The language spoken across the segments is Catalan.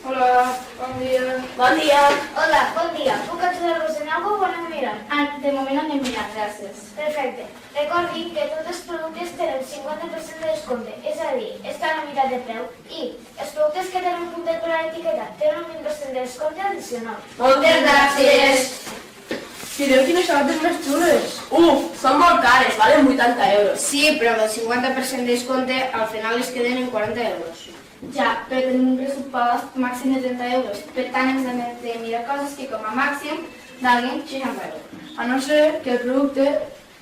Hola, bon dia. Bon dia. Hola, bon dia. Puc ajudar-vos en alguna cosa o anem mirant? De moment anem mirant, gràcies. Perfecte. Recordi que tots els productes tenen 50% de descompte, és a dir, estan a meitat de preu. I els productes que tenen un puntet per a l'etiqueta tenen un 20% de descompte addicional. Moltes gràcies. Mireu quines sabates més xules. Són molt cares, valen 80 euros. Sí, però amb el 50% de descompte al final es queden en 40 euros. Ja, però tenim un pressupost màxim de 30 euros. Per tant, hem de mirar coses que com a màxim valguin 60 euros. A no ser que el producte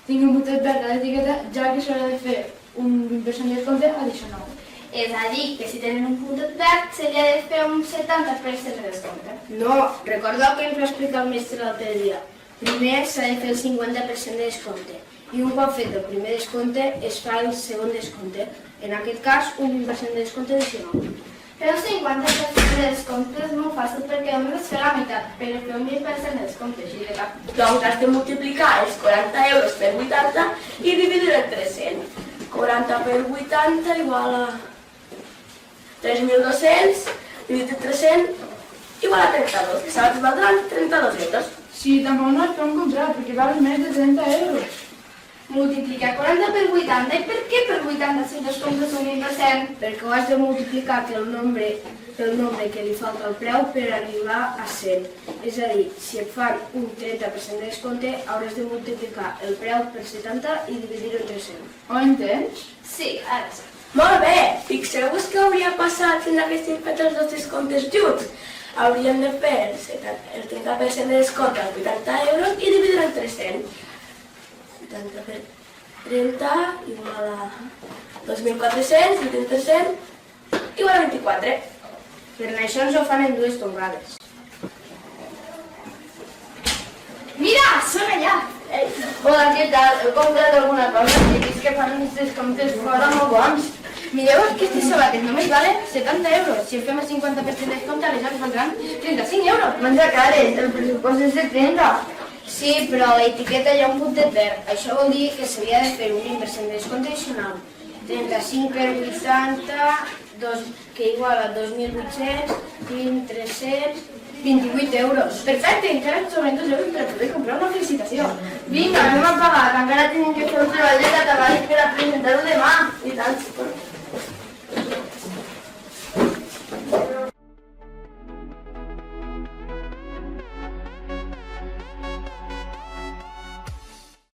tingui un puntet verd a l'etiqueta, ja que s'haurà de fer un 20% de descompte addicional. És a dir, que si tenen un puntet verd, s'hauria de fer un 70% de descompte. No, recordeu que ens va explicar el mestre l'altre dia. Primer s'ha de fer el 50% de descompte i un cop fet el primer descompte es fa el segon descompte. En aquest cas, un 20% de descompte addicional. Fer un 50% de descompte és molt fàcil perquè només es fa la meitat, però fer un 20% de descompte així de cap. Doncs has de multiplicar els 40 euros per 80 i dividir el 300. 40 per 80 igual a 3.200, dividit per 300 igual a 32, que saps valdran 32 euros. Sí, tampoc no es pot comprar perquè valen més de 30 euros. Multiplicar 40 per 80. I per què per 80 si les compres un 20%? Perquè ho has de multiplicar pel nombre que li falta al preu per arribar a 100. És a dir, si et fan un 30% de descompte, hauràs de multiplicar el preu per 70 i dividir-ho entre 100. Ho entens? Sí, ara sí. Molt bé, fixeu-vos que hauria passat si n'haguéssim fet els dos descomptes junts. Hauríem de fer el 30% de descompte als 80 euros i dividir el 300. 70 per 30 igual a 2.400, dividit per 100 igual a 24. Per això ens ho fan en dues tongades. Mira, són allà! Hola, què tal? Heu comprat alguna cosa? He vist que fan uns descomptes fora molt bons. Mireu aquestes sabates, només valen 70 euros. Si fem el 50% de descompte, aleshores valdran 35 euros. Menja cares, el pressupost és de 30. Sí, però a l'etiqueta hi ha un puntet verd. Això vol dir que s'havia de fer un 20% de descompte addicional. 35 per 80, que igual a 2.800, 300, 28 euros. Perfecte, encara ens sobren 2 euros per poder comprar una felicitació. Vinga, anem a pagar, que encara tenim que fer un treball de català i per a presentar-ho demà. I tant,